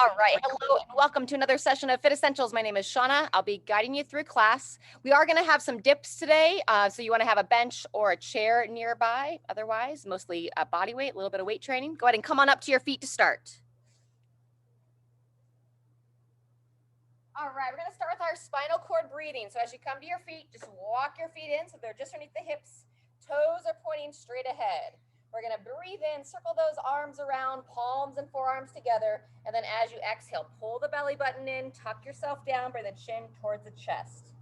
All right, hello and welcome to another session of Fit Essentials. My name is Shauna. I'll be guiding you through class. We are going to have some dips today, so you want to have a bench or a chair nearby. Otherwise, mostly body weight, a little bit of weight training. Go ahead and come on up to your feet to start. All right, we're going to start with our spinal cord breathing. So as you come to your feet, just walk your feet in so they're just underneath the hips. Toes are pointing straight ahead. We're going to breathe in, circle those arms around, palms and forearms together. And then as you exhale, pull the belly button in, tuck yourself down, bring the chin towards the chest.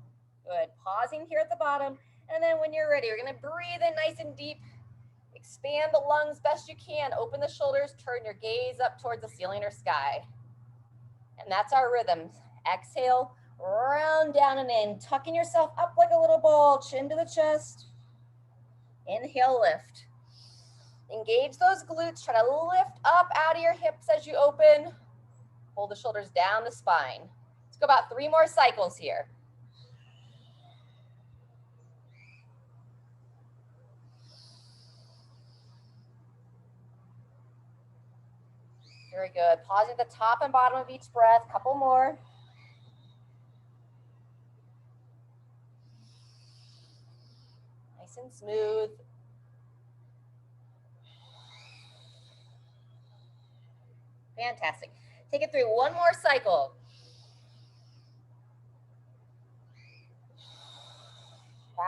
Good. Pausing here at the bottom. And then when you're ready, we're going to breathe in nice and deep. Expand the lungs best you can. Open the shoulders. Turn your gaze up towards the ceiling or sky. And that's our rhythm. Exhale, round down and in. Tucking yourself up like a little ball. Chin to the chest. Inhale, lift. Engage those glutes. Try to lift up out of your hips as you open. Pull the shoulders down the spine. Let's go about 3 more cycles here. Very good. Pausing at the top and bottom of each breath. Couple more. Nice and smooth. Fantastic. Take it through 1 more cycle.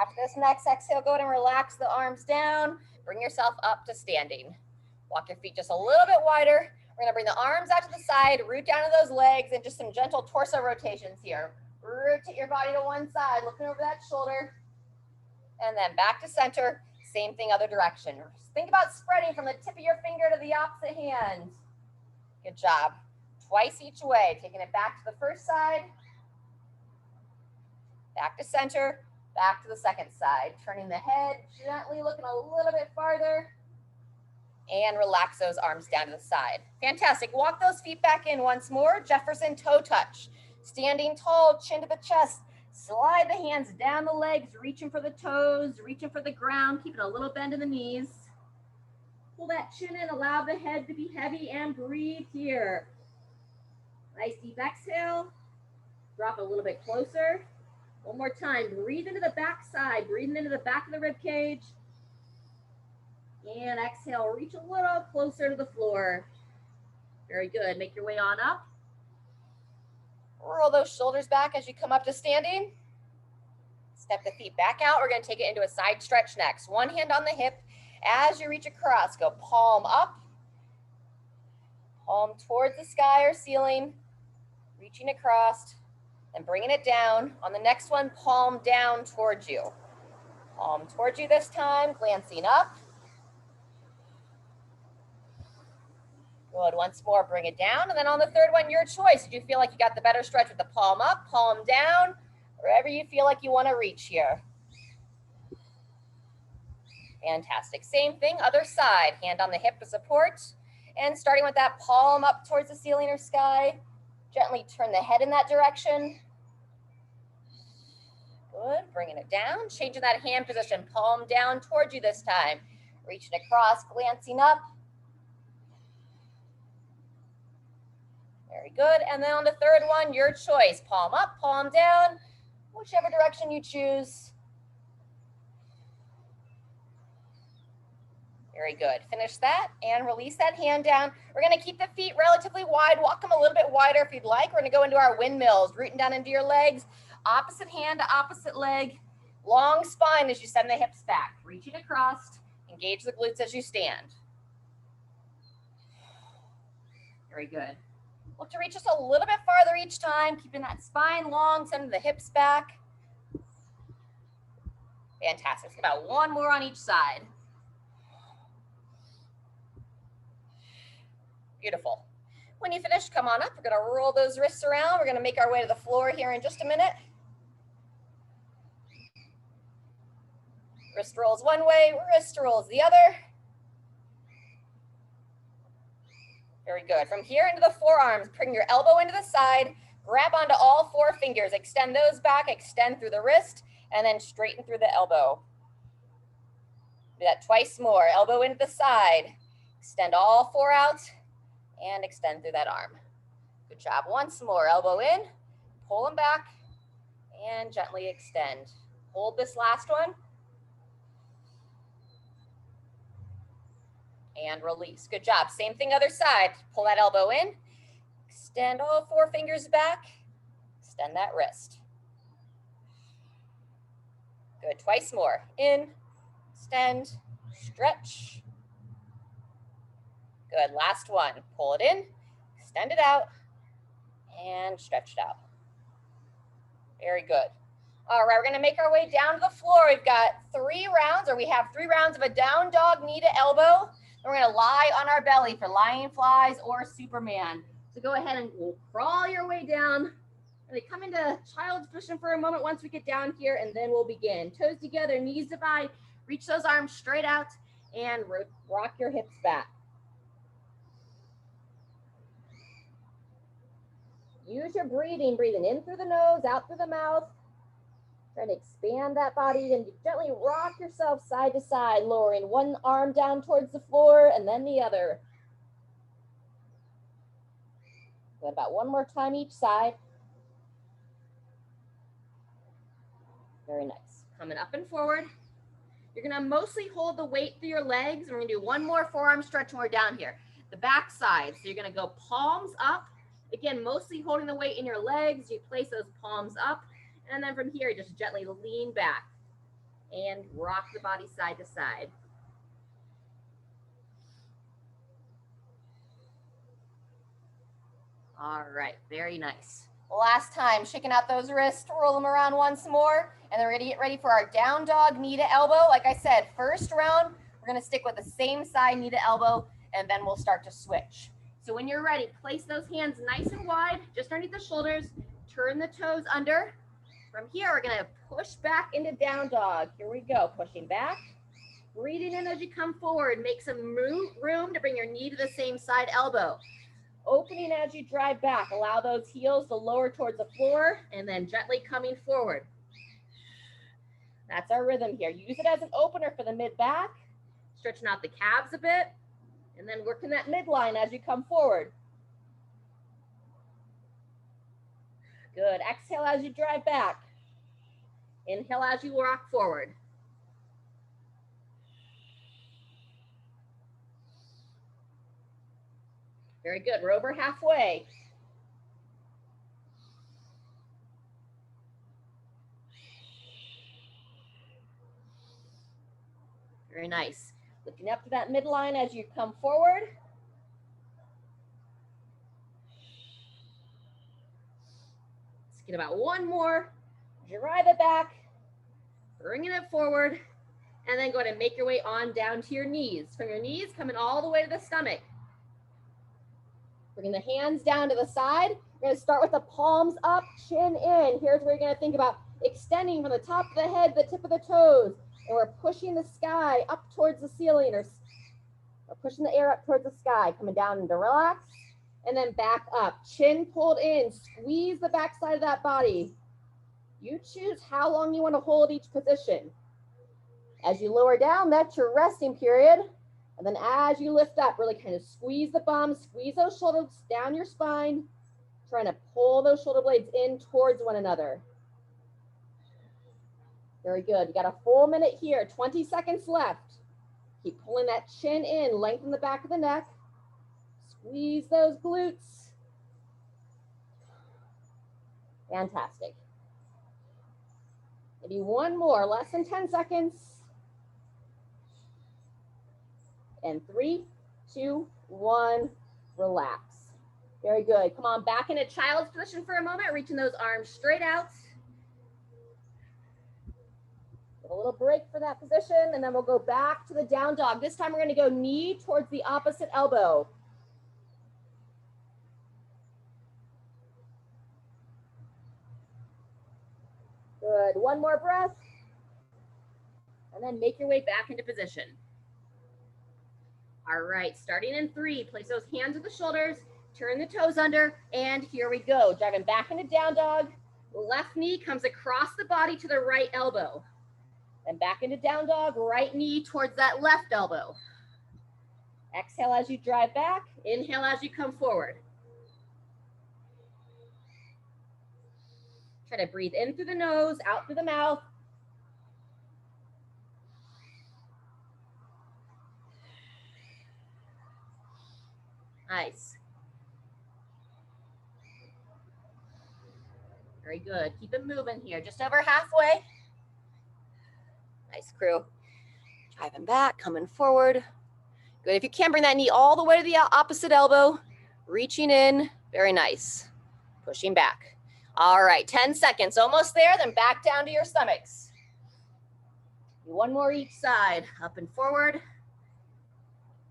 After this next exhale, go ahead and relax the arms down. Bring yourself up to standing. Walk your feet just a little bit wider. We're going to bring the arms out to the side, root down to those legs, and just some gentle torso rotations here. Rotate your body to one side, looking over that shoulder. And then back to center. Same thing, other direction. Think about spreading from the tip of your finger to the opposite hand. Good job. Twice each way. Taking it back to the first side. Back to center. Back to the second side. Turning the head, gently looking a little bit farther. And relax those arms down to the side. Fantastic. Walk those feet back in once more. Jefferson toe touch. Standing tall, chin to the chest. Slide the hands down the legs, reaching for the toes, reaching for the ground, keeping a little bend in the knees. Pull that chin in, allow the head to be heavy, and breathe here. Nice deep exhale. Drop a little bit closer. One more time. Breathe into the back side, breathing into the back of the rib cage. And exhale, reach a little closer to the floor. Very good. Make your way on up. Roll those shoulders back as you come up to standing. Step the feet back out. We're going to take it into a side stretch next. One hand on the hip. As you reach across, go palm up. Palm towards the sky or ceiling. Reaching across and bringing it down. On the next one, palm down towards you. Palm towards you this time, glancing up. Good. Once more, bring it down. And then on the third one, your choice. If you feel like you got the better stretch with the palm up, palm down, wherever you feel like you want to reach here. Fantastic. Same thing, other side. Hand on the hip to support. And starting with that palm up towards the ceiling or sky. Gently turn the head in that direction. Good. Bringing it down. Changing that hand position. Palm down towards you this time. Reaching across, glancing up. Very good. And then on the third one, your choice. Palm up, palm down, whichever direction you choose. Very good. Finish that and release that hand down. We're going to keep the feet relatively wide. Walk them a little bit wider if you'd like. We're going to go into our windmills, rooting down into your legs. Opposite hand to opposite leg. Long spine as you send the hips back. Reaching across. Engage the glutes as you stand. Very good. Look to reach just a little bit farther each time, keeping that spine long, sending the hips back. Fantastic. About 1 more on each side. Beautiful. When you finish, come on up. We're going to roll those wrists around. We're going to make our way to the floor here in just a minute. Wrist rolls one way, wrist rolls the other. Very good. From here into the forearms, bring your elbow into the side, grab onto all 4 fingers, extend those back, extend through the wrist, and then straighten through the elbow. Do that twice more. Elbow into the side, extend all 4 out, and extend through that arm. Good job. Once more, elbow in, pull them back, and gently extend. Hold this last one. And release. Good job. Same thing other side. Pull that elbow in, extend all 4 fingers back, extend that wrist. Good, twice more. In, extend, stretch. Good, last one. Pull it in, extend it out, and stretch it out. Very good. All right, we're gonna make our way down to the floor. We've got 3 rounds, or we have 3 rounds of a down dog, knee to elbow. And we're gonna lie on our belly for lion flies or Superman. So go ahead and we'll crawl your way down. Really come into child's position for a moment once we get down here, and then we'll begin. Toes together, knees divide, reach those arms straight out, and rock your hips back. Use your breathing in through the nose, out through the mouth. Try to expand that body and gently rock yourself side to side, lowering one arm down towards the floor and then the other. Good, about 1 more time each side. Very nice. Coming up and forward. You're gonna mostly hold the weight through your legs. And we're gonna do 1 more forearm stretch when we're down here. The back side, so you're gonna go palms up. Again, mostly holding the weight in your legs. You place those palms up. And then from here, just gently lean back and rock the body side to side. All right, very nice. Last time, shaking out those wrists, roll them around once more, and then we're gonna get ready for our down dog, knee to elbow. Like I said, first round, we're gonna stick with the same side, knee to elbow, and then we'll start to switch. So when you're ready, place those hands nice and wide, just underneath the shoulders, turn the toes under. From here, we're gonna push back into down dog. Here we go, pushing back. Breathing in as you come forward. Make some room to bring your knee to the same side elbow. Opening as you drive back. Allow those heels to lower towards the floor and then gently coming forward. That's our rhythm here. Use it as an opener for the mid-back. Stretching out the calves a bit. And then working that midline as you come forward. Good. Exhale as you drive back. Inhale as you rock forward. Very good. We're over halfway. Very nice. Lifting up to that midline as you come forward. Let's get about 1 more. Drive it back, bringing it forward, and then go ahead and make your way on down to your knees. From your knees, coming all the way to the stomach. Bringing the hands down to the side. We're going to start with the palms up, chin in. Here's where you're going to think about extending from the top of the head, the tip of the toes. And we're pushing the sky up towards the ceiling, or pushing the air up towards the sky. Coming down into relax, and then back up. Chin pulled in. Squeeze the back side of that body. You choose how long you want to hold each position. As you lower down, that's your resting period. And then as you lift up, really kind of squeeze the bum, squeeze those shoulders down your spine, trying to pull those shoulder blades in towards one another. Very good. You got a full minute here, 20 seconds left. Keep pulling that chin in, lengthen the back of the neck. Squeeze those glutes. Fantastic. Maybe 1 more, less than 10 seconds. And 3, 2, 1, relax. Very good. Come on, back into child's position for a moment, reaching those arms straight out. Get a little break for that position, and then we'll go back to the down dog. This time we're going to go knee towards the opposite elbow. Good. 1 more breath. And then make your way back into position. All right, starting in 3, place those hands at the shoulders, turn the toes under, and here we go. Driving back into down dog. Left knee comes across the body to the right elbow. Then back into down dog, right knee towards that left elbow. Exhale as you drive back. Inhale as you come forward. Try to breathe in through the nose, out through the mouth. Nice. Very good. Keep it moving here. Just over halfway. Nice, crew. Driving back, coming forward. Good. If you can, bring that knee all the way to the opposite elbow. Reaching in. Very nice. Pushing back. All right, 10 seconds. Almost there. Then back down to your stomachs. One more each side. Up and forward.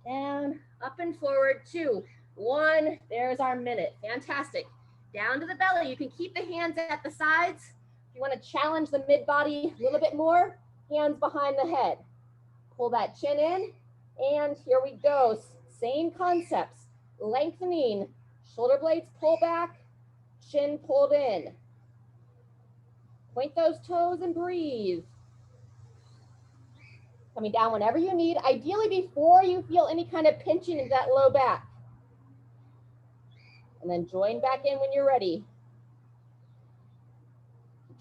Down, up and forward. 2, 1. There's our minute. Fantastic. Down to the belly. You can keep the hands at the sides. If you want to challenge the mid-body a little bit more, hands behind the head. Pull that chin in, and here we go. Same concepts. Lengthening, shoulder blades pull back, chin pulled in. Point those toes and breathe. Coming down whenever you need, ideally before you feel any kind of pinching into that low back. And then join back in when you're ready.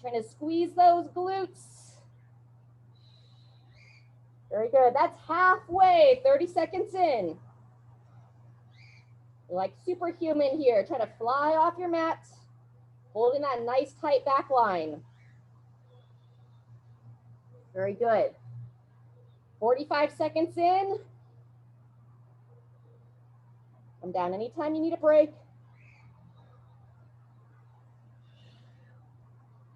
Trying to squeeze those glutes. Very good. That's halfway, 30 seconds in. You're like superhuman here. Try to fly off your mat, holding that nice tight back line. Very good. 45 seconds in. Come down anytime you need a break.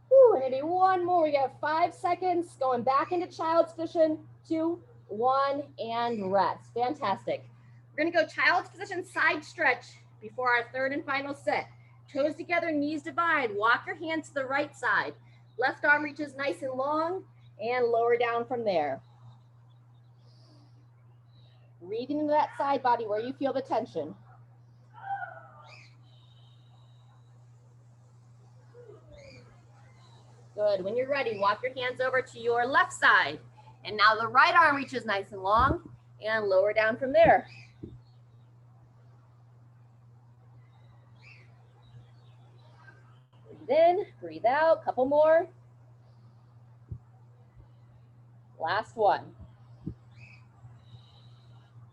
Whew, and maybe one more. We got 5 seconds. Going back into child's position. 2, 1, and rest. Fantastic. We're gonna go child's position side stretch before our third and final set. Toes together, knees divide. Walk your hands to the right side. Left arm reaches nice and long and lower down from there. Breathing into that side body where you feel the tension. Good. When you're ready, walk your hands over to your left side. And now the right arm reaches nice and long and lower down from there. Breathe in, breathe out, couple more. Last one.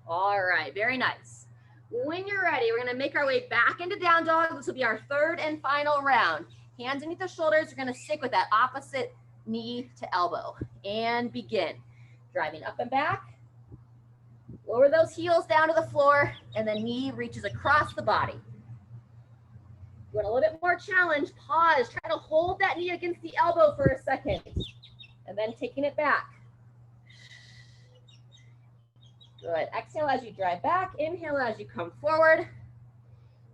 All right, very nice. When you're ready, we're gonna make our way back into down dog. This will be our third and final round. Hands underneath the shoulders. We're gonna stick with that opposite knee to elbow and begin. Driving up and back. Lower those heels down to the floor and the knee reaches across the body. You want a little bit more challenge, pause. Try to hold that knee against the elbow for a second and then taking it back. Good. Exhale as you drive back. Inhale as you come forward.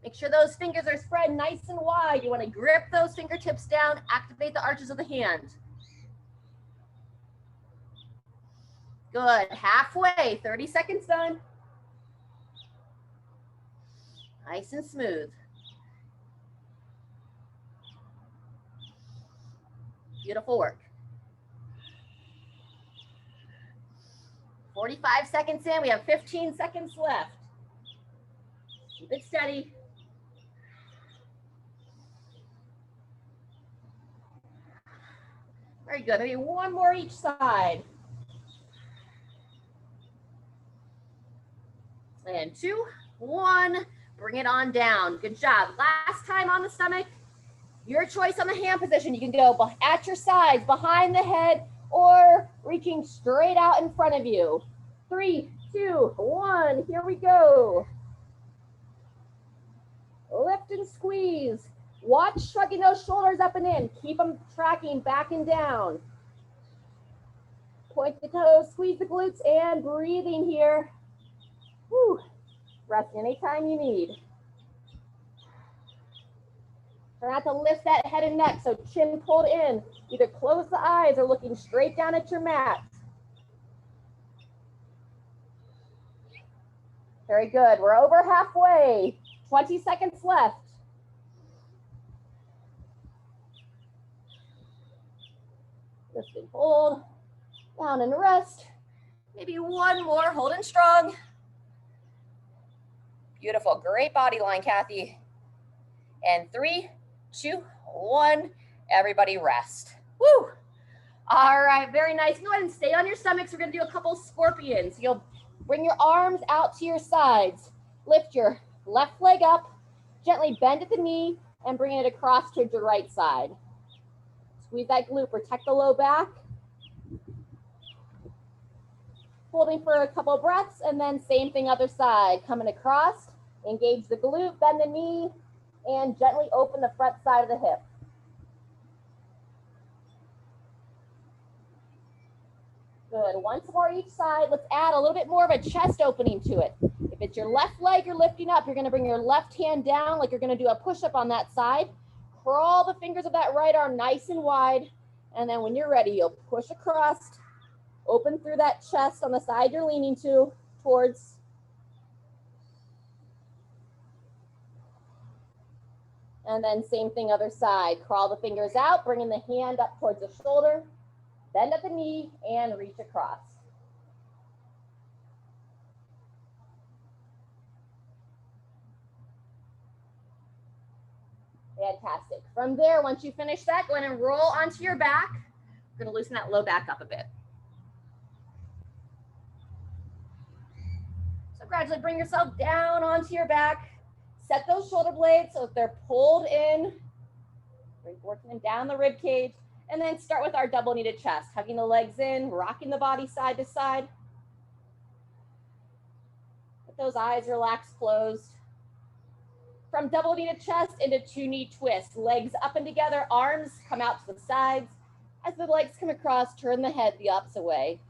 Make sure those fingers are spread nice and wide. You want to grip those fingertips down, activate the arches of the hand. Good. Halfway, 30 seconds done. Nice and smooth. Beautiful work. 45 seconds in, we have 15 seconds left. Keep it steady. Very good, maybe one more each side. And 2, 1, bring it on down. Good job. Last time on the stomach, your choice on the hand position. You can go at your sides, behind the head, or reaching straight out in front of you. 3, 2, 1, here we go. Lift and squeeze. Watch shrugging those shoulders up and in. Keep them tracking back and down. Point the toes, squeeze the glutes, and breathing here. Whew. Rest anytime you need. Try not to lift that head and neck, so chin pulled in. Either close the eyes or looking straight down at your mat. Very good. We're over halfway. 20 seconds left. Lift and hold. Down and rest. Maybe one more. Holding strong. Beautiful. Great body line, Kathy. And 3, 2, 1. Everybody rest. Woo! All right, very nice. Go ahead and stay on your stomachs. We're gonna do a couple scorpions. You'll bring your arms out to your sides. Lift your left leg up, gently bend at the knee, and bring it across to your right side. Squeeze that glute, protect the low back. Holding for a couple breaths, and then same thing other side. Coming across, engage the glute, bend the knee, and gently open the front side of the hip. Good, once more each side. Let's add a little bit more of a chest opening to it. If it's your left leg you're lifting up, you're gonna bring your left hand down like you're gonna do a push-up on that side. Crawl the fingers of that right arm nice and wide. And then when you're ready, you'll push across, open through that chest on the side you're leaning towards. And then same thing other side. Crawl the fingers out, bringing the hand up towards the shoulder. Bend at the knee and reach across. Fantastic. From there, once you finish that, go ahead and roll onto your back. We're going to loosen that low back up a bit. So gradually bring yourself down onto your back. Set those shoulder blades so if they're pulled in, working them down the rib cage. And then start with our double kneaded chest, hugging the legs in, rocking the body side to side. Let those eyes relax, closed. From double kneaded chest into two knee twist, legs up and together, arms come out to the sides. As the legs come across, turn the head the opposite way.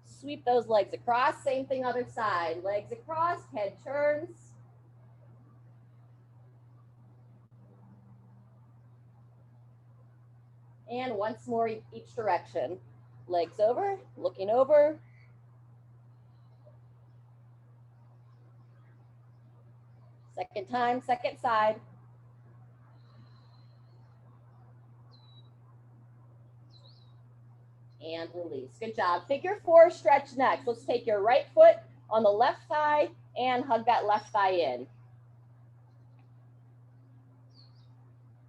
Sweep those legs across, same thing other side. Legs across, head turns. And once more each direction. Legs over, looking over. Second time, second side. And release. Good job. Figure four stretch next. Let's take your right foot on the left thigh and hug that left thigh in.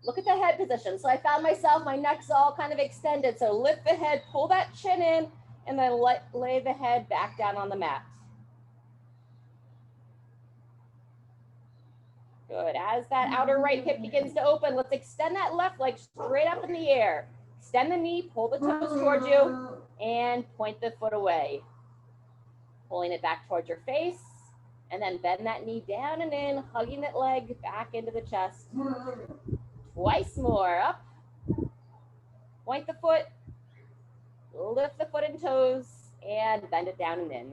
Look at the head position. So I found myself, my neck's all kind of extended. So lift the head, pull that chin in, and then lay the head back down on the mat. Good. As that outer right hip begins to open, let's extend that left leg straight up in the air. Extend the knee, pull the toes towards you, and point the foot away. Pulling it back towards your face, and then bend that knee down and in, hugging that leg back into the chest. Twice more, up. Point the foot, lift the foot and toes, and bend it down and in.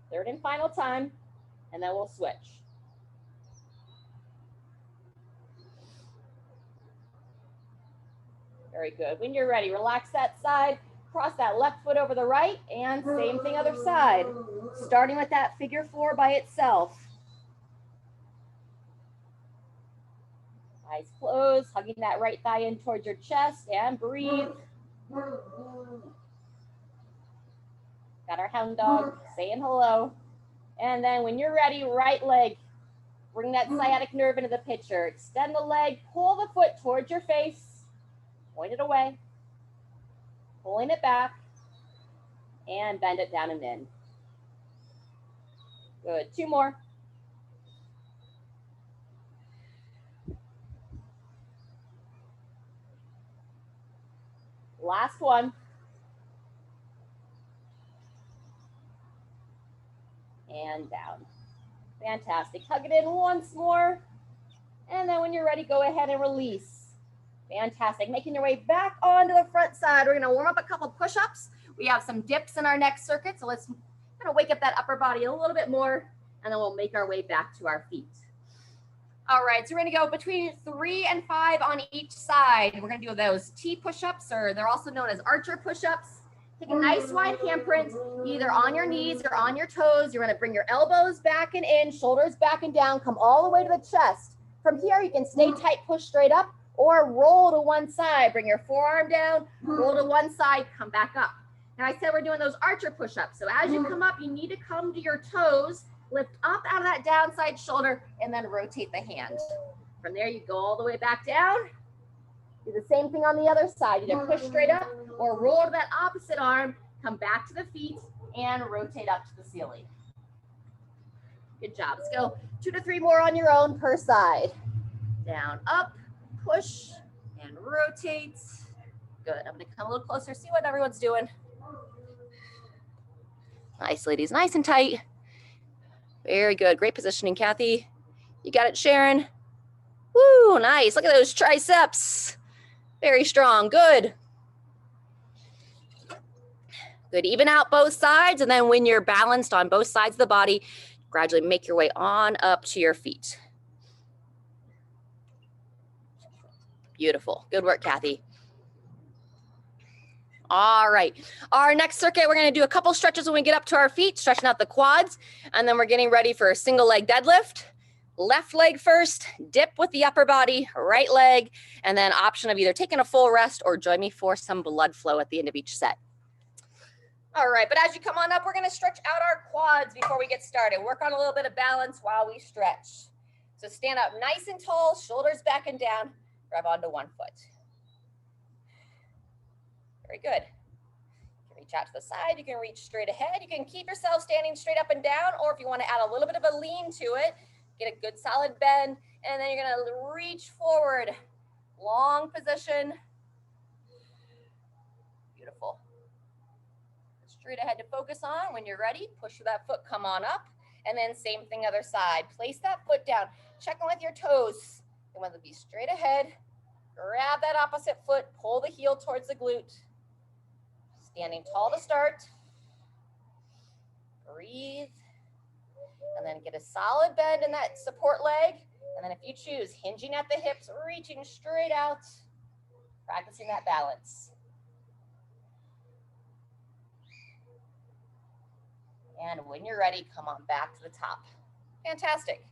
Third and final time, and then we'll switch. Very good. When you're ready, relax that side, cross that left foot over the right, and same thing other side. Starting with that figure four by itself. Eyes closed, hugging that right thigh in towards your chest, and breathe. Got our hound dog saying hello. And then when you're ready, right leg, bring that sciatic nerve into the picture. Extend the leg, pull the foot towards your face. Point it away, pulling it back, and bend it down and in. Good, two more. Last one. And down. Fantastic. Hug it in once more. And then when you're ready, go ahead and release. Fantastic. Making your way back onto the front side. We're going to warm up a couple push-ups. We have some dips in our next circuit. So let's kind of wake up that upper body a little bit more. And then we'll make our way back to our feet. All right. So we're going to go between 3 and 5 on each side. We're going to do those T push-ups, or they're also known as archer push-ups. Take a nice wide handprint, either on your knees or on your toes. You're going to bring your elbows back and in, shoulders back and down, come all the way to the chest. From here, you can stay tight, push straight up, or roll to one side. Bring your forearm down, roll to one side, come back up. Now I said we're doing those archer push-ups. So as you come up, you need to come to your toes, Lift up out of that downside shoulder and then rotate the hand. From there, you go all the way back down. Do the same thing on the other side. Either push straight up or roll to that opposite arm, come back to the feet and rotate up to the ceiling. Good job. Let's go 2 to 3 more on your own per side. Down, up, push, and rotate. Good. I'm going to come a little closer, see what everyone's doing. Nice, ladies. Nice and tight. Very good. Great positioning, Kathy. You got it, Sharon. Woo, nice. Look at those triceps. Very strong. Good. Good. Even out both sides. And then when you're balanced on both sides of the body, gradually make your way on up to your feet. Beautiful. Good work, Kathy. All right. Our next circuit, we're going to do a couple stretches when we get up to our feet, stretching out the quads. And then we're getting ready for a single leg deadlift. Left leg first, dip with the upper body, right leg, and then option of either taking a full rest or join me for some blood flow at the end of each set. All right, but as you come on up, we're going to stretch out our quads before we get started. Work on a little bit of balance while we stretch. So stand up nice and tall, shoulders back and down, grab onto one foot. Very good. You can reach out to the side, you can reach straight ahead, you can keep yourself standing straight up and down, or if you want to add a little bit of a lean to it, get a good solid bend, and then you're going to reach forward. Long position. Beautiful. Straight ahead to focus on. When you're ready, push that foot, come on up, and then same thing other side. Place that foot down. Check in with your toes. You want to be straight ahead. Grab that opposite foot, pull the heel towards the glute. Standing tall to start. Breathe. And then get a solid bend in that support leg. And then if you choose, hinging at the hips, reaching straight out, practicing that balance. And when you're ready, come on back to the top. Fantastic.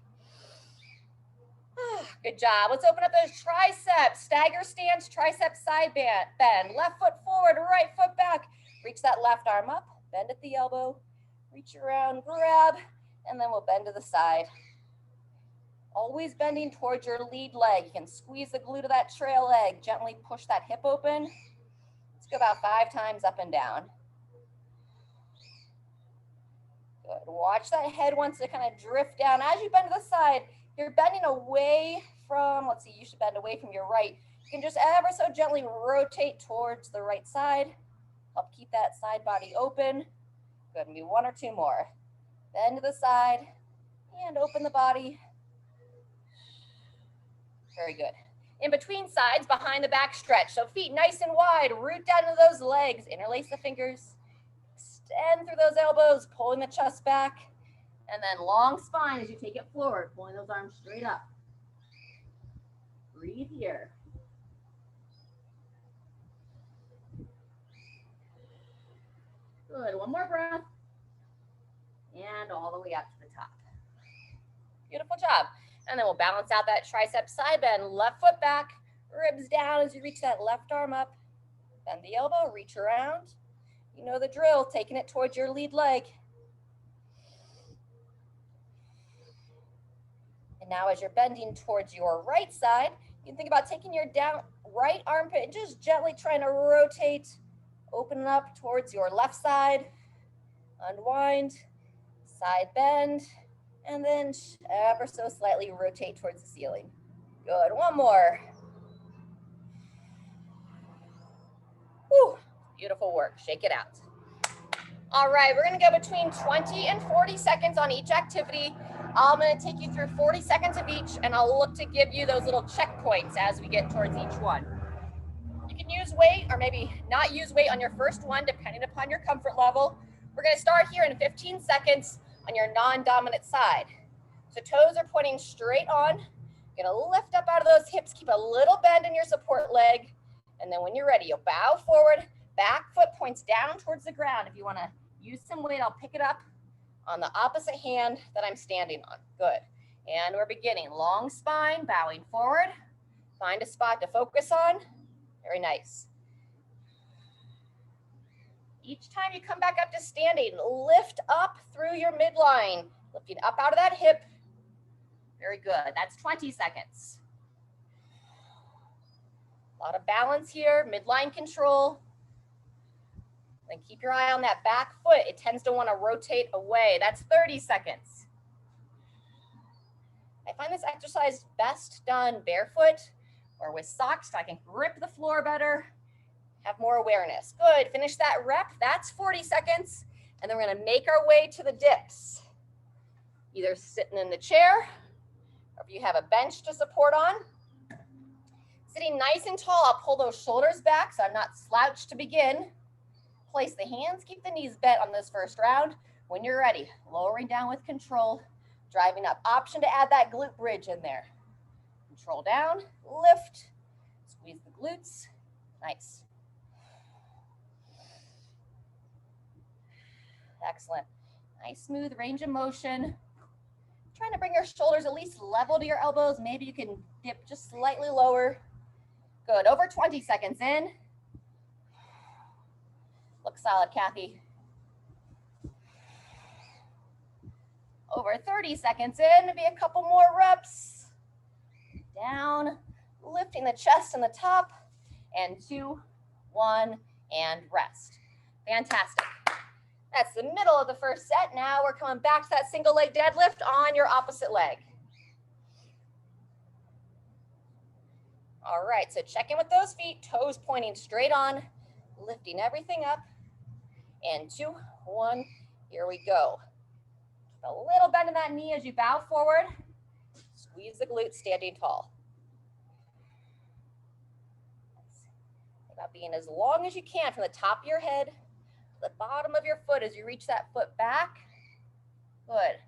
Good job. Let's open up those triceps. Stagger stance, tricep side bend. Left foot forward, right foot back. Reach that left arm up, bend at the elbow, reach around, grab, and then we'll bend to the side. Always bending towards your lead leg. You can squeeze the glute of that trail leg. Gently push that hip open. Let's go about 5 times up and down. Good. Watch that head wants to kind of drift down. As you bend to the side, you're bending away from, let's see, you should bend away from your right. You can just ever so gently rotate towards the right side. Help keep that side body open. Good. Maybe 1 or 2 more. Bend to the side and open the body. Very good. In between sides, behind the back stretch. So feet nice and wide, root down into those legs, interlace the fingers, extend through those elbows, pulling the chest back, and then long spine as you take it forward, pulling those arms straight up. Breathe here. Good, 1 more breath. And all the way up to the top. Beautiful job. And then we'll balance out that tricep side bend. Left foot back, ribs down as you reach that left arm up. Bend the elbow, reach around. You know the drill, taking it towards your lead leg. And now as you're bending towards your right side, you can think about taking your down right armpit and just gently trying to rotate, open up towards your left side. Unwind, side bend. And then ever so slightly rotate towards the ceiling. Good, 1 more. Whew, beautiful work, shake it out. All right, we're gonna go between 20 and 40 seconds on each activity. I'm gonna take you through 40 seconds of each, and I'll look to give you those little checkpoints as we get towards each one. You can use weight or maybe not use weight on your first one, depending upon your comfort level. We're gonna start here in 15 seconds on your non-dominant side. So toes are pointing straight on. You're gonna lift up out of those hips, keep a little bend in your support leg. And then when you're ready, you'll bow forward, back foot points down towards the ground. If you wanna use some weight, I'll pick it up on the opposite hand that I'm standing on. Good. And we're beginning. Long spine, bowing forward. Find a spot to focus on. Very nice. Each time you come back up to standing, lift up through your midline. Lift Lifting up out of that hip. Very good. That's 20 seconds. A lot of balance here, midline control. Then keep your eye on that back foot. It tends to want to rotate away. That's 30 seconds. I find this exercise best done barefoot or with socks so I can grip the floor better, have more awareness. Good, finish that rep. That's 40 seconds. And then we're gonna make our way to the dips. Either sitting in the chair, or if you have a bench to support on. Sitting nice and tall, I'll pull those shoulders back so I'm not slouched to begin. Place the hands, keep the knees bent on this first round. When you're ready, lowering down with control, driving up. Option to add that glute bridge in there. Control down, lift, squeeze the glutes. Nice. Excellent. Nice, smooth range of motion. Trying to bring your shoulders at least level to your elbows. Maybe you can dip just slightly lower. Good. Over 20 seconds in. Look solid, Kathy. Over 30 seconds in. Maybe a couple more reps. Down. Lifting the chest and the top. And 2, 1, and rest. Fantastic. That's the middle of the first set. Now we're coming back to that single leg deadlift on your opposite leg. All right, so check in with those feet, toes pointing straight on, lifting everything up. And 2, 1, here we go. A little bend in that knee as you bow forward. Squeeze the glutes, standing tall. Think about being as long as you can from the top of your head, the bottom of your foot as you reach that foot back. Good.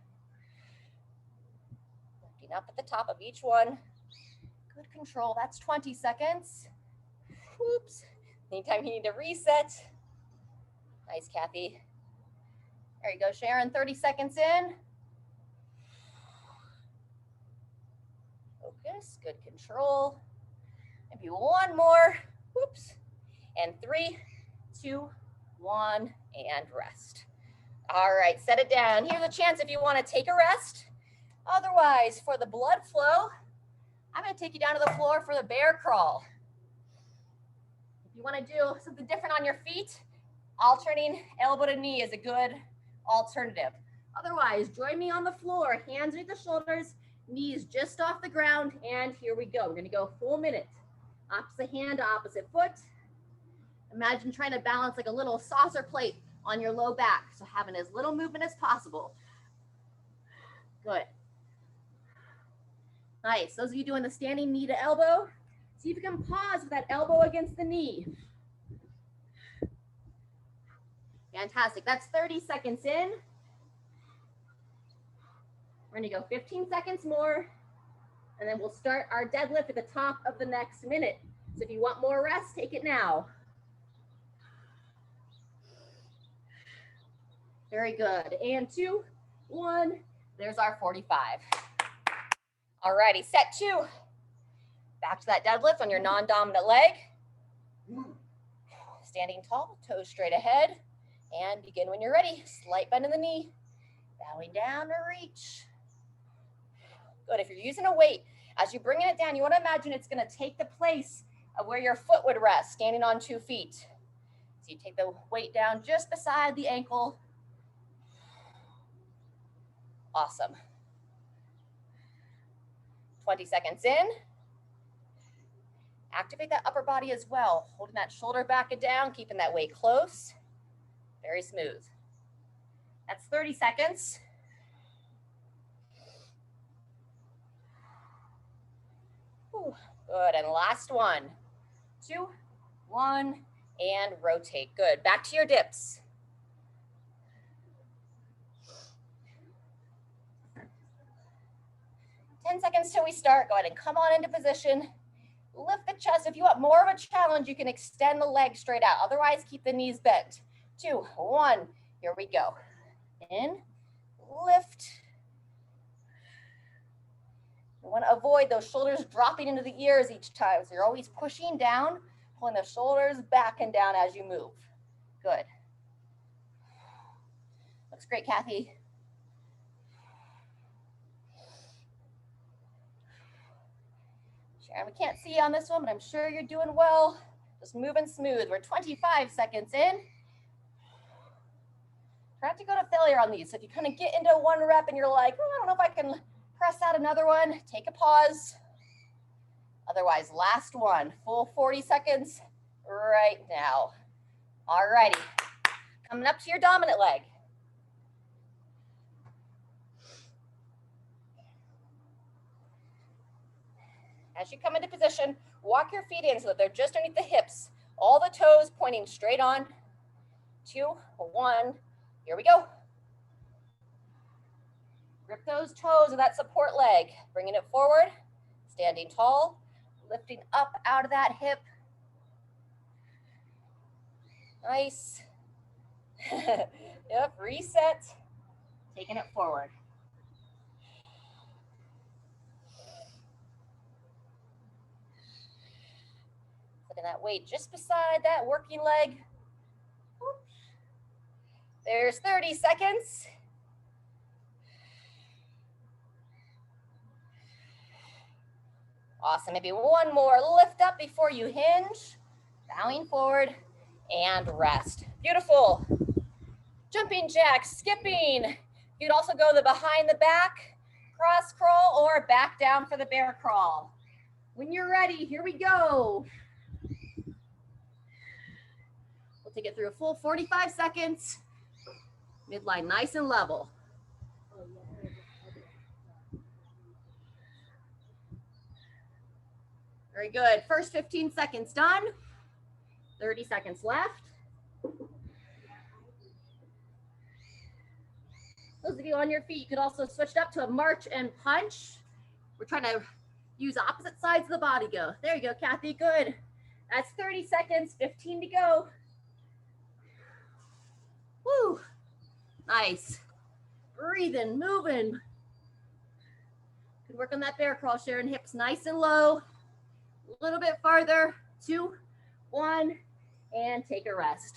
Lifting up at the top of each one. Good control. That's 20 seconds. Oops. Anytime you need to reset. Nice, Kathy. There you go, Sharon. 30 seconds in. Focus. Good control. Maybe one more. Oops. And 3, 2, 1, and rest. All right, set it down. Here's a chance if you want to take a rest. Otherwise, for the blood flow, I'm going to take you down to the floor for the bear crawl. If you want to do something different on your feet, alternating elbow to knee is a good alternative. Otherwise, join me on the floor, hands underneath the shoulders, knees just off the ground, and here we go. We're going to go full minute. Opposite hand to opposite foot. Imagine trying to balance like a little saucer plate on your low back. So having as little movement as possible. Good. Nice. Those of you doing the standing knee to elbow, see if you can pause with that elbow against the knee. Fantastic. That's 30 seconds in. We're going to go 15 seconds more, and then we'll start our deadlift at the top of the next minute. So if you want more rest, take it now. Very good. And 2, 1. There's our 45. All righty, set 2. Back to that deadlift on your non-dominant leg. Standing tall, toes straight ahead. And begin when you're ready. Slight bend in the knee. Bowing down to reach. Good. If you're using a weight, as you're bringing it down, you want to imagine it's going to take the place of where your foot would rest, standing on 2 feet. So you take the weight down just beside the ankle. Awesome. 20 seconds in. Activate that upper body as well, holding that shoulder back and down, keeping that weight close. Very smooth. That's 30 seconds. Ooh, good, and last one. 2, 1, and rotate. Good, back to your dips. Seconds till we start. Go ahead and come on into position. Lift the chest. If you want more of a challenge, you can extend the legs straight out. Otherwise, keep the knees bent. 2, 1. Here we go. In, lift. You want to avoid those shoulders dropping into the ears each time. So you're always pushing down, pulling the shoulders back and down as you move. Good. Looks great, Kathy. Sharon, we can't see you on this one, but I'm sure you're doing well. Just moving smooth. We're 25 seconds in. Try not to go to failure on these. So if you kind of get into one rep and you're like, oh, I don't know if I can press out another one, take a pause. Otherwise, last one, full 40 seconds right now. All righty, coming up to your dominant leg. As you come into position, walk your feet in so that they're just underneath the hips. All the toes pointing straight on. 2, 1, here we go. Grip those toes of that support leg, bringing it forward, standing tall, lifting up out of that hip. Nice. Yep, reset, taking it forward. Putting that weight just beside that working leg. There's 30 seconds. Awesome, maybe one more. Lift up before you hinge, bowing forward and rest. Beautiful. Jumping jacks, skipping. You could also go the behind the back, cross crawl, or back down for the bear crawl. When you're ready, here we go. We'll take it through a full 45 seconds. Midline nice and level. Very good. First 15 seconds done. 30 seconds left. Those of you on your feet, you could also switch it up to a march and punch. We're trying to use opposite sides of the body go. There you go, Kathy, good. That's 30 seconds, 15 to go. Woo, nice. Breathing, moving. Good work on that bear crawl, Sharon. Hips nice and low. A little bit farther, 2, 1, and take a rest.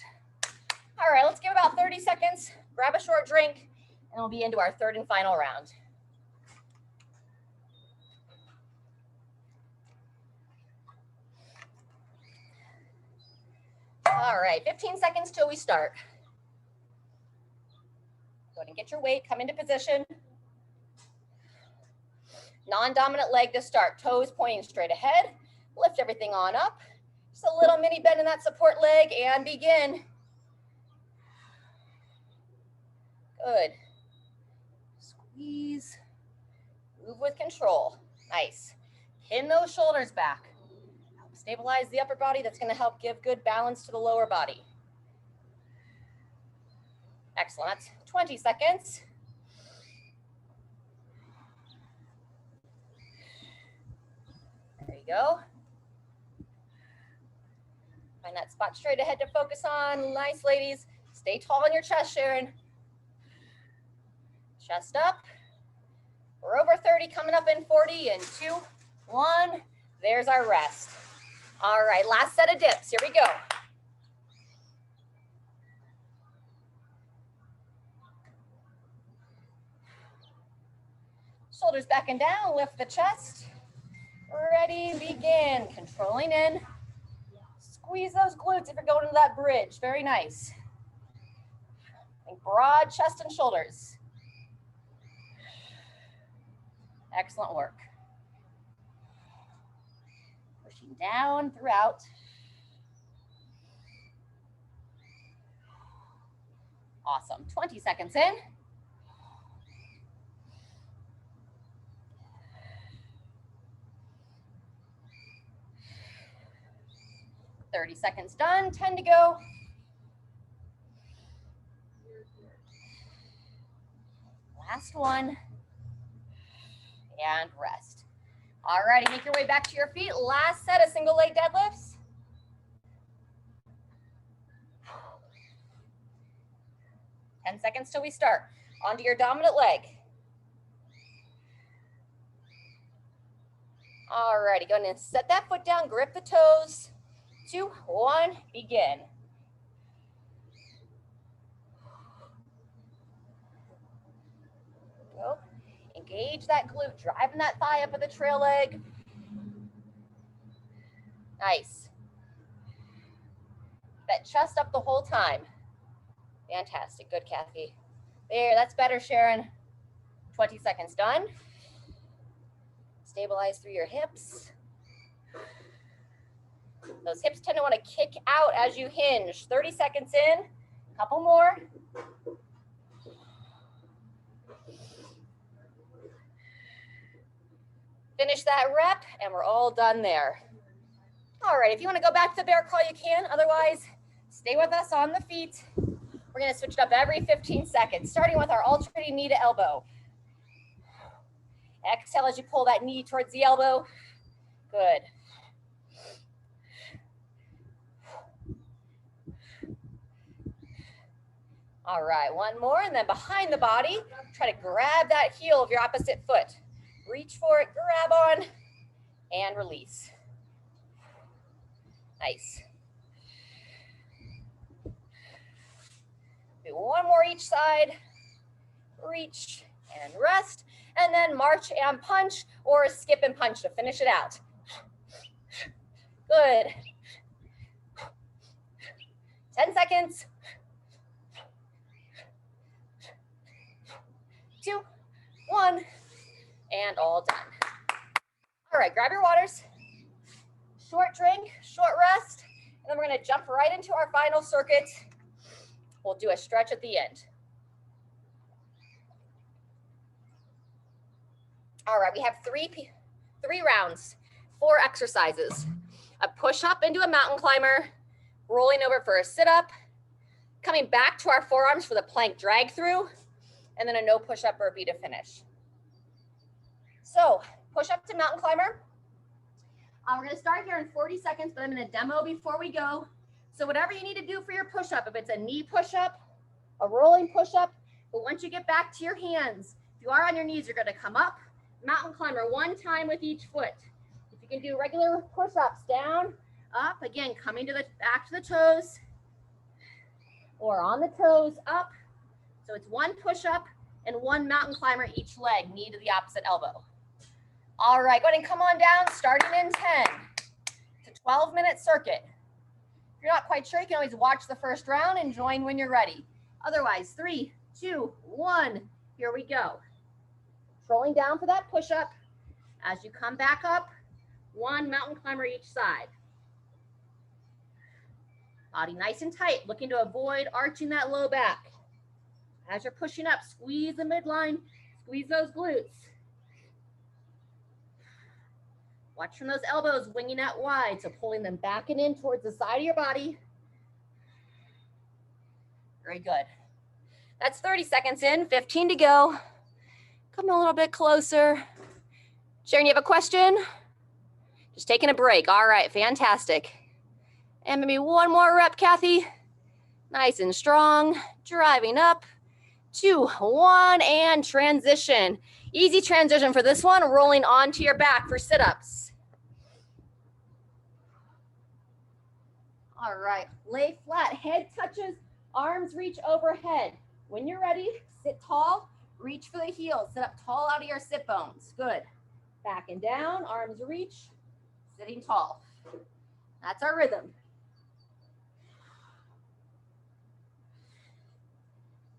All right, let's give about 30 seconds. Grab a short drink, and we'll be into our third and final round. All right, 15 seconds till we start. Go ahead and get your weight, come into position. Non-dominant leg to start, toes pointing straight ahead. Lift everything on up. Just a little mini bend in that support leg and begin. Good. Squeeze. Move with control. Nice. Pin those shoulders back. Help stabilize the upper body. That's going to help give good balance to the lower body. Excellent. That's 20 seconds. There you go. Find that spot straight ahead to focus on. Nice, ladies. Stay tall in your chest, Sharon. Chest up. We're over 30, coming up in 40, and 2, 1. There's our rest. All right, last set of dips. Here we go. Shoulders back and down, lift the chest. Ready, begin. Controlling in. Squeeze those glutes if you're going into that bridge. Very nice. Think broad chest and shoulders. Excellent work. Pushing down throughout. Awesome. 20 seconds in. $30 seconds done, 10 to go. Last one. And rest. All righty, make your way back to your feet. Last set of single leg deadlifts. Ten seconds till we start. Onto your dominant leg. All righty, go ahead and set that foot down, grip the toes. 2, 1, begin. Go. Engage that glute, driving that thigh up with the trail leg. Nice. That chest up the whole time. Fantastic. Good, Kathy. There, that's better, Sharon. 20 seconds done. Stabilize through your hips. Those hips tend to want to kick out as you hinge. 30 seconds in, couple more. Finish that rep, and we're all done there. All right, if you want to go back to the bear crawl, you can. Otherwise, stay with us on the feet. We're going to switch it up every 15 seconds, starting with our alternating knee to elbow. Exhale as you pull that knee towards the elbow. Good. All right, one more, and then behind the body, try to grab that heel of your opposite foot. Reach for it, grab on, and release. Nice. Do one more each side. Reach and rest, and then march and punch, or skip and punch to finish it out. Good. 10 seconds. 2, 1, and all done. All right, grab your waters. Short drink, short rest, and then we're going to jump right into our final circuit. We'll do a stretch at the end. All right, we have three rounds, 4 exercises. A push-up into a mountain climber, rolling over for a sit-up, coming back to our forearms for the plank drag through, and then a no push-up burpee to finish. So, push-up to mountain climber. We're gonna start here in 40 seconds, but I'm gonna demo before we go. So whatever you need to do for your push-up, if it's a knee push-up, a rolling push-up, but once you get back to your hands, if you are on your knees, you're gonna come up, mountain climber 1 time with each foot. If you can do regular push-ups, down, up, again, coming to the back to the toes, or on the toes, up. So it's 1 push-up and 1 mountain climber each leg, knee to the opposite elbow. All right, go ahead and come on down, starting in 10. It's a 12-minute circuit. If you're not quite sure, you can always watch the first round and join when you're ready. Otherwise, 3, 2, 1, here we go. Controlling down for that push-up. As you come back up, 1 mountain climber each side. Body nice and tight, looking to avoid arching that low back. As you're pushing up, squeeze the midline, squeeze those glutes. Watch from those elbows winging out wide, so pulling them back and in towards the side of your body. Very good. That's 30 seconds in, 15 to go. Come a little bit closer. Sharon, you have a question? Just taking a break. All right, fantastic. And maybe 1 more rep, Kathy. Nice and strong. Driving up. 2, 1, and transition. Easy transition for this one, rolling onto your back for sit-ups. All right, lay flat, head touches, arms reach overhead. When you're ready, sit tall, reach for the heels, sit up tall out of your sit bones. Good. Back and down, arms reach, sitting tall. That's our rhythm.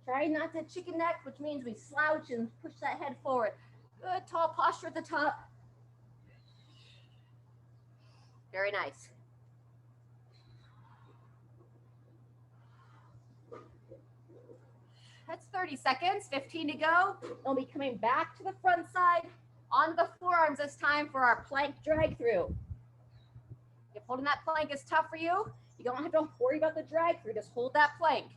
Try not to chicken neck, which means we slouch and push that head forward. Good, tall posture at the top. Very nice. That's 30 seconds, 15 to go. We'll be coming back to the front side, onto the forearms this time for our plank drag through. If holding that plank is tough for you, you don't have to worry about the drag through, just hold that plank.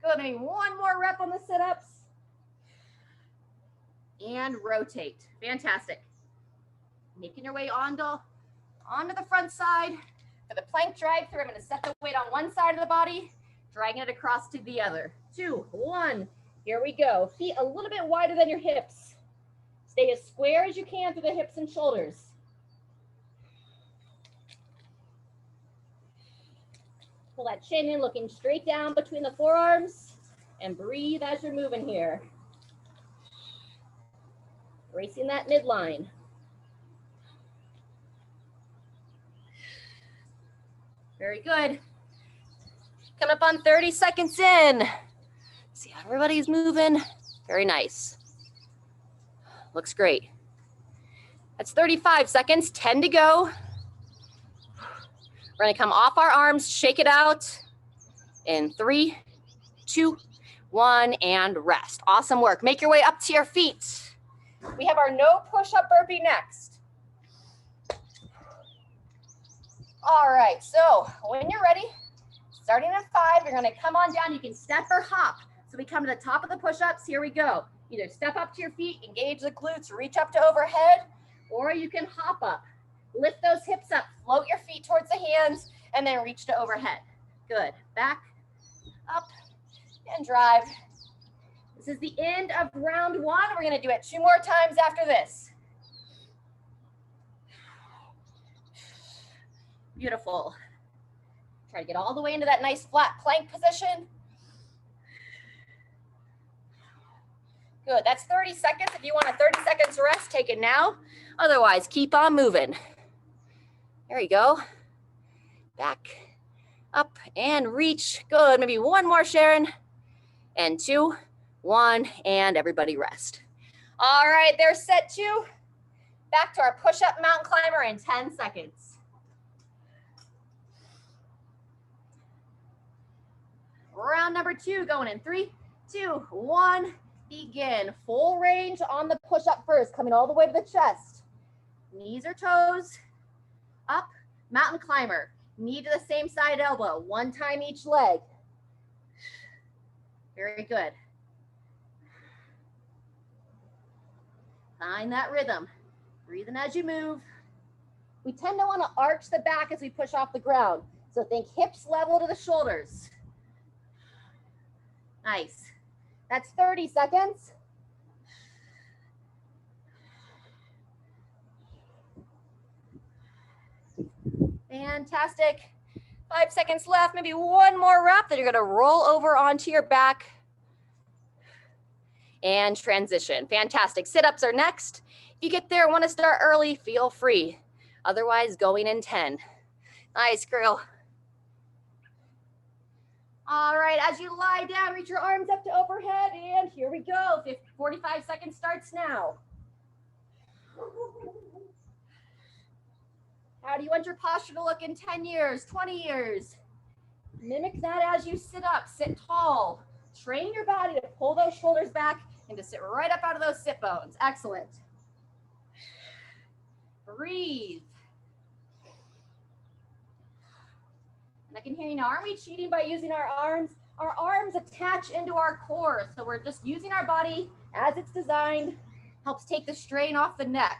Good, maybe 1 more rep on the sit-ups. And rotate, fantastic. Making your way onto the front side. For the plank drag through, I'm gonna set the weight on one side of the body, dragging it across to the other. 2, 1, here we go. Feet a little bit wider than your hips. Stay as square as you can through the hips and shoulders. Pull that chin in, looking straight down between the forearms, and breathe as you're moving here. Bracing that midline. Very good. Coming up on 30 seconds in. See how everybody's moving. Very nice. Looks great. That's 35 seconds, 10 to go. We're gonna come off our arms, shake it out in 3, 2, 1, and rest. Awesome work. Make your way up to your feet. We have our no push-up burpee next. All right, so when you're ready, starting at 5, you're gonna come on down. You can step or hop. So we come to the top of the push-ups. Here we go. Either step up to your feet, engage the glutes, reach up to overhead, or you can hop up. Lift those hips up, float your feet towards the hands, and then reach to overhead. Good. Back, up, and drive. This is the end of round 1. We're going to do it 2 more times after this. Beautiful. Try to get all the way into that nice flat plank position. Good. That's 30 seconds. If you want a 30 seconds rest, take it now. Otherwise, keep on moving. There you go. Back, up, and reach. Good. Maybe one more, Sharon. And 2, 1, and everybody rest. All right, there's set 2. Back to our push-up mountain climber in 10 seconds. Round number 2 going in 3, 2, 1. Begin. Full range on the push-up first, coming all the way to the chest. Knees or toes. Up, mountain climber. Knee to the same side elbow. 1 time each leg. Very good. Find that rhythm. Breathing as you move. We tend to want to arch the back as we push off the ground. So think hips level to the shoulders. Nice. That's 30 seconds. Fantastic. 5 seconds left, maybe one more rep, then you're gonna roll over onto your back and transition. Fantastic. Sit-ups are next. If you get there and wanna start early, feel free. Otherwise, going in 10. Nice, girl. All right, as you lie down, reach your arms up to overhead, and here we go. 45 seconds starts now. How do you want your posture to look in 10 years, 20 years? Mimic that as you sit up, sit tall. Train your body to pull those shoulders back and to sit right up out of those sit bones. Excellent. Breathe. And I can hear you now, aren't we cheating by using our arms? Our arms attach into our core, so we're just using our body as it's designed, helps take the strain off the neck.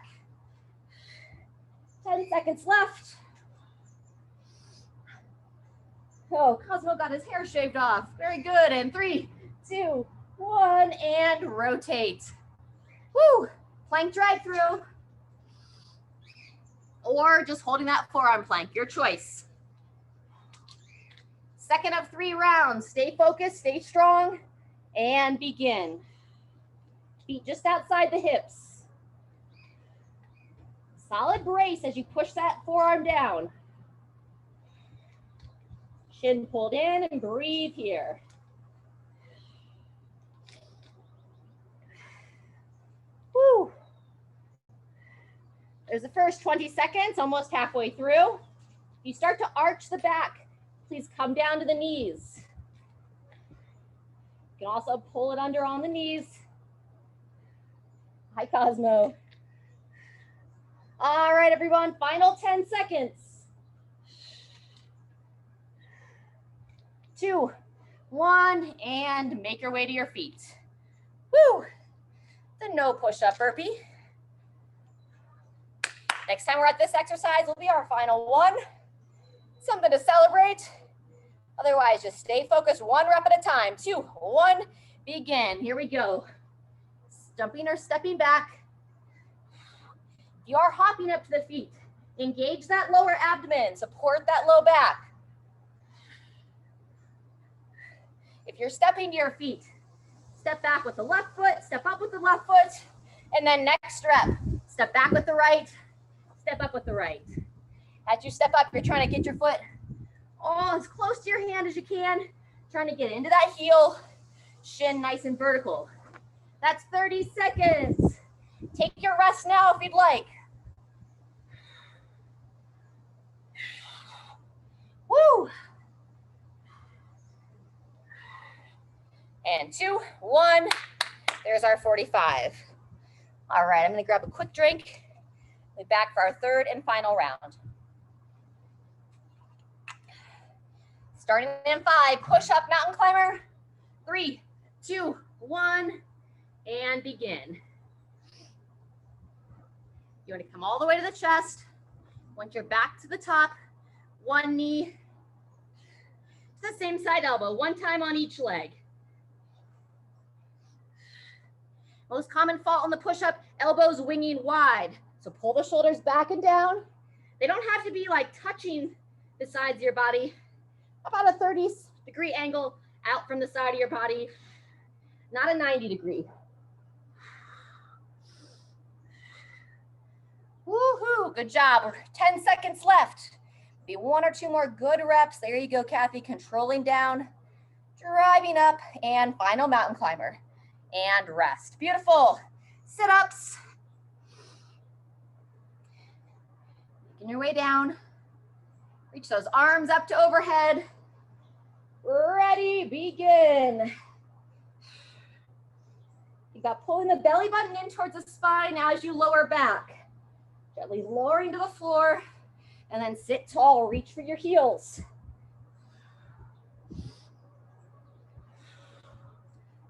10 seconds left. Oh, Cosmo got his hair shaved off. Very good. And 3, 2, 1, and rotate. Woo! Plank drive through. Or just holding that forearm plank, your choice. Second of 3 rounds. Stay focused, stay strong, and begin. Feet just outside the hips. Solid brace as you push that forearm down. Chin pulled in and breathe here. Woo. There's the first 20 seconds, almost halfway through. If you start to arch the back, please come down to the knees. You can also pull it under on the knees. Hi, Cosmo. All right, everyone, final 10 seconds. 2, 1, and make your way to your feet. Woo! The no push-up burpee. Next time we're at this exercise will be our final one. Something to celebrate. Otherwise, just stay focused, 1 rep at a time. 2, 1, begin. Here we go. Jumping or stepping back. You are hopping up to the feet. Engage that lower abdomen, support that low back. If you're stepping to your feet, step back with the left foot, step up with the left foot, and then next rep, step back with the right, step up with the right. As you step up, you're trying to get your foot all as close to your hand as you can, trying to get into that heel, shin nice and vertical. That's 30 seconds. Take your rest now if you'd like. Woo! And 2, 1. There's our 45. All right, I'm gonna grab a quick drink. We'll be back for our third and final round. Starting in 5, push-up mountain climber. 3, 2, 1, and begin. You want to come all the way to the chest. Once you're back to the top, one knee to the same side elbow, one time on each leg. Most common fault on the push-up, elbows winging wide. So pull the shoulders back and down. They don't have to be like touching the sides of your body. About a 30-degree angle out from the side of your body, not a 90-degree. Woohoo, good job. We're 10 seconds left. Be 1 or 2 more good reps. There you go, Kathy, controlling down, driving up, and final mountain climber. And rest. Beautiful. Sit-ups. Making your way down. Reach those arms up to overhead. Ready, begin. You got pulling the belly button in towards the spine as you lower back. Gently lowering to the floor, and then sit tall, reach for your heels.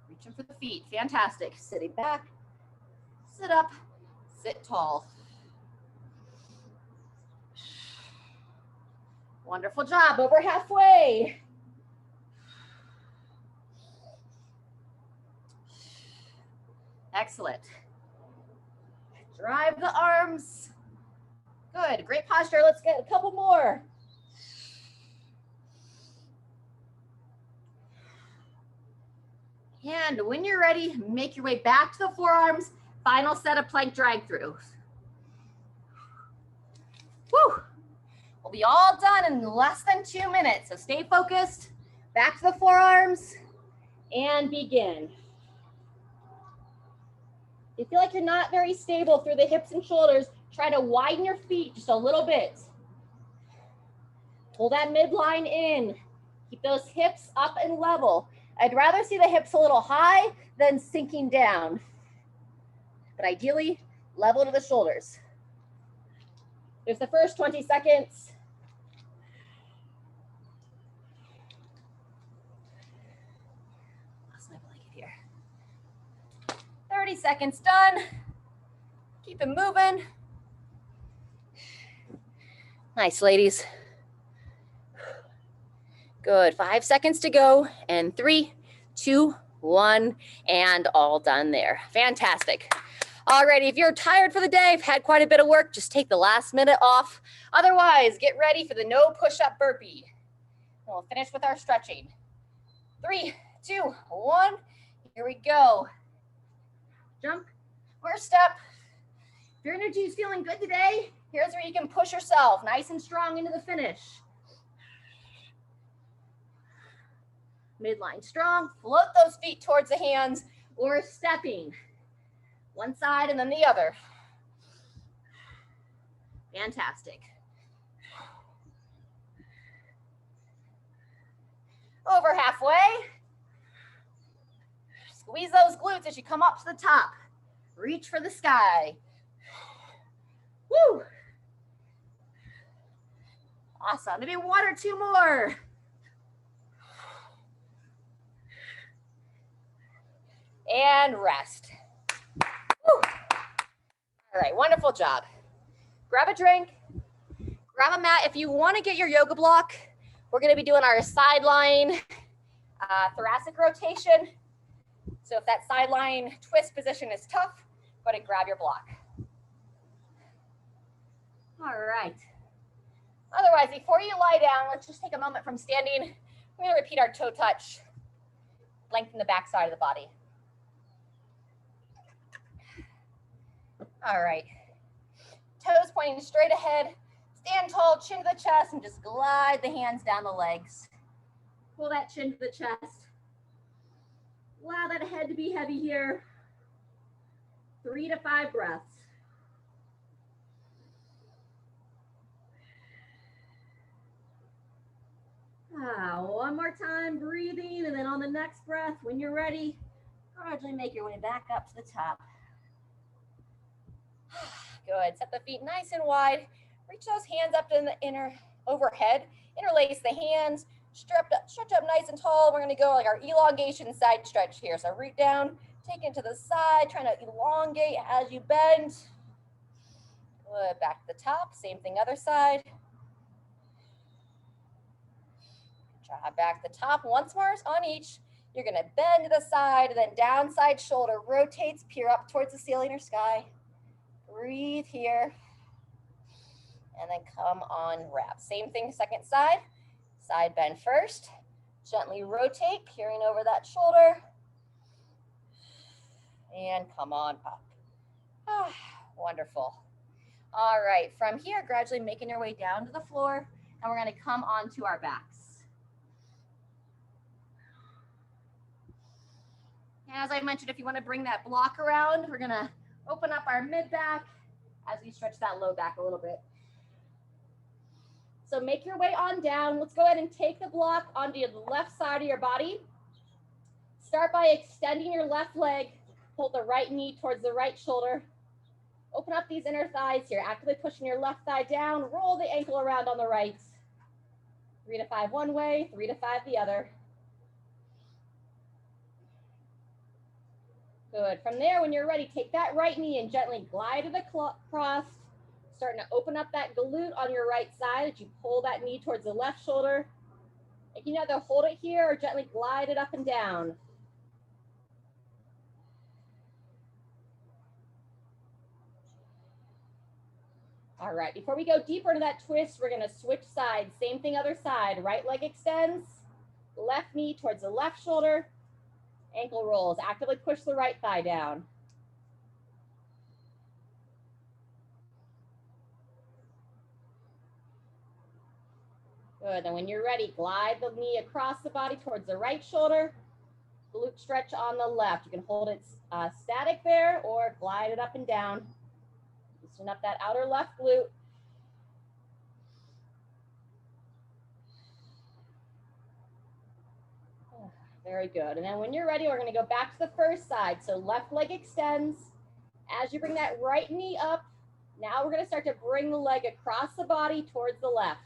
Reaching for the feet, fantastic. Sitting back, sit up, sit tall. Wonderful job, over halfway. Excellent. Drive the arms. Good, great posture. Let's get a couple more. And when you're ready, make your way back to the forearms. Final set of plank drag through. Woo! We'll be all done in less than 2 minutes. So stay focused. Back to the forearms and begin. If you feel like you're not very stable through the hips and shoulders, try to widen your feet just a little bit. Pull that midline in. Keep those hips up and level. I'd rather see the hips a little high than sinking down. But ideally, level to the shoulders. There's the first 20 seconds. Lost my blanket here. 30 seconds done. Keep it moving. Nice, ladies. Good, 5 seconds to go, and 3, 2, 1, and all done there. Fantastic. Alrighty, if you're tired for the day, I've had quite a bit of work, just take the last minute off. Otherwise, get ready for the no push-up burpee. And we'll finish with our stretching. 3, 2, 1, here we go. Jump, or step. If your energy is feeling good today, here's where you can push yourself nice and strong into the finish. Midline strong, float those feet towards the hands or stepping. One side and then the other. Fantastic. Over halfway. Squeeze those glutes as you come up to the top. Reach for the sky. Woo! Awesome. Maybe 1 or 2 more. And rest. Woo. All right, wonderful job. Grab a drink, grab a mat. If you want to get your yoga block, we're going to be doing our sideline thoracic rotation. So if that sideline twist position is tough, go ahead and grab your block. All right. Otherwise, before you lie down, let's just take a moment from standing. We're going to repeat our toe touch. Lengthen the back side of the body. All right. Toes pointing straight ahead. Stand tall, chin to the chest, and just glide the hands down the legs. Pull that chin to the chest. Allow that head to be heavy here. 3 to 5 breaths. One more time, breathing, and then on the next breath, when you're ready, gradually make your way back up to the top. Good. Set the feet nice and wide. Reach those hands up in the inner overhead. Interlace the hands. Stretch up nice and tall. We're going to go like our elongation side stretch here. So root down, take it to the side, trying to elongate as you bend. Good. Back to the top. Same thing, other side. Draw back to the top. Once more on each. You're going to bend to the side, and then down side shoulder rotates, peer up towards the ceiling or sky. Breathe here. And then come on, wrap. Same thing, second side. Side bend first. Gently rotate, peering over that shoulder. And come on up. Wonderful. All right, from here, gradually making your way down to the floor, and we're going to come onto our backs. And as I mentioned, if you want to bring that block around, we're going to open up our mid back as we stretch that low back a little bit. So make your way on down. Let's go ahead and take the block onto the left side of your body. Start by extending your left leg. Pull the right knee towards the right shoulder. Open up these inner thighs here. Actively pushing your left thigh down. Roll the ankle around on the right. 3 to 5 one way, 3 to 5 the other. Good. From there, when you're ready, take that right knee and gently glide it across. Starting to open up that glute on your right side as you pull that knee towards the left shoulder. You can either hold it here or gently glide it up and down. All right, before we go deeper into that twist, we're going to switch sides. Same thing, other side. Right leg extends, left knee towards the left shoulder. Ankle rolls. Actively push the right thigh down. Good. And when you're ready, glide the knee across the body towards the right shoulder. Glute stretch on the left. You can hold it static there or glide it up and down. Loosen up that outer left glute. Very good. And then when you're ready, we're going to go back to the first side. So left leg extends. As you bring that right knee up, now we're going to start to bring the leg across the body towards the left.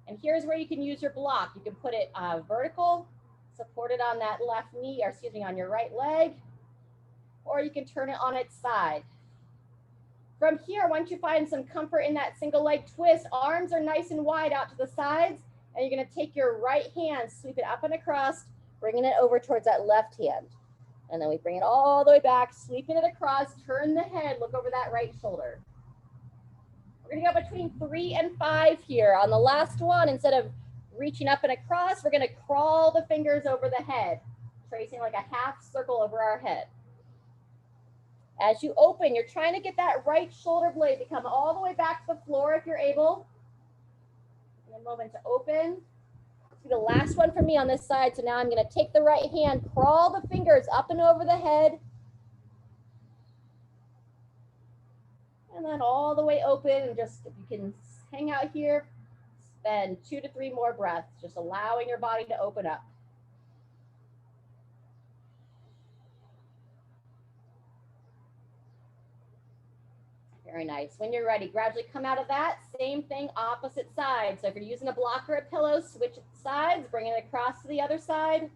And here's where you can use your block. You can put it vertical, supported on that left knee, or excuse me, on your right leg, or you can turn it on its side. From here, once you find some comfort in that single leg twist, arms are nice and wide out to the sides, and you're going to take your right hand, sweep it up and across, bringing it over towards that left hand. And then we bring it all the way back, sweeping it across, turn the head, look over that right shoulder. We're gonna go between 3 and 5 here. On the last one, instead of reaching up and across, we're gonna crawl the fingers over the head, tracing like a half circle over our head. As you open, you're trying to get that right shoulder blade to come all the way back to the floor if you're able. And a moment to open. The last one for me on this side. So now I'm going to take the right hand, crawl the fingers up and over the head. And then all the way open, and just, if you can hang out here, spend 2 to 3 more breaths, just allowing your body to open up. Very nice. When you're ready, gradually come out of that. Same thing, opposite side. So if you're using a block or a pillow, switch sides, bring it across to the other side.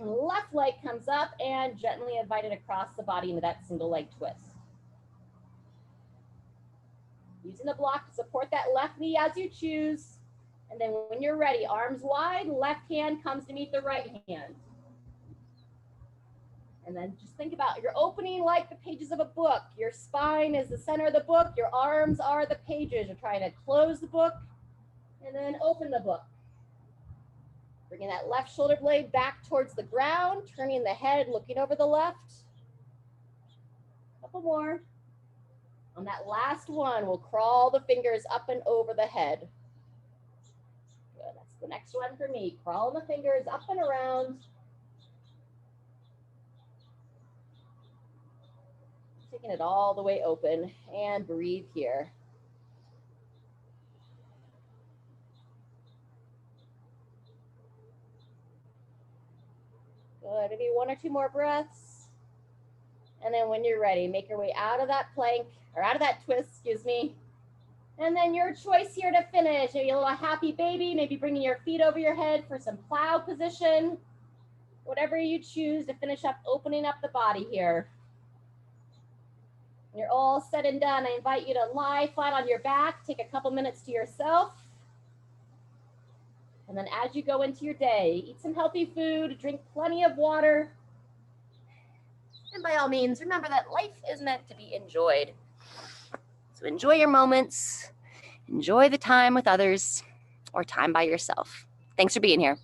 And left leg comes up and gently invite it across the body into that single leg twist. Using the block to support that left knee as you choose. And then when you're ready, arms wide, left hand comes to meet the right hand. And then just think about, you're opening like the pages of a book. Your spine is the center of the book. Your arms are the pages. You're trying to close the book and then open the book. Bringing that left shoulder blade back towards the ground, turning the head, looking over the left. Couple more. On that last one, we'll crawl the fingers up and over the head. Good, that's the next one for me. Crawling the fingers up and around. Taking it all the way open and breathe here. Good, maybe 1 or 2 more breaths. And then when you're ready, make your way out of that plank, or out of that twist, excuse me. And then your choice here to finish, maybe a little happy baby, maybe bringing your feet over your head for some plow position. Whatever you choose to finish up, opening up the body here. When you're all said and done, I invite you to lie flat on your back, take a couple minutes to yourself. And then as you go into your day, eat some healthy food, drink plenty of water. And by all means, remember that life is meant to be enjoyed. So enjoy your moments, enjoy the time with others, or time by yourself. Thanks for being here.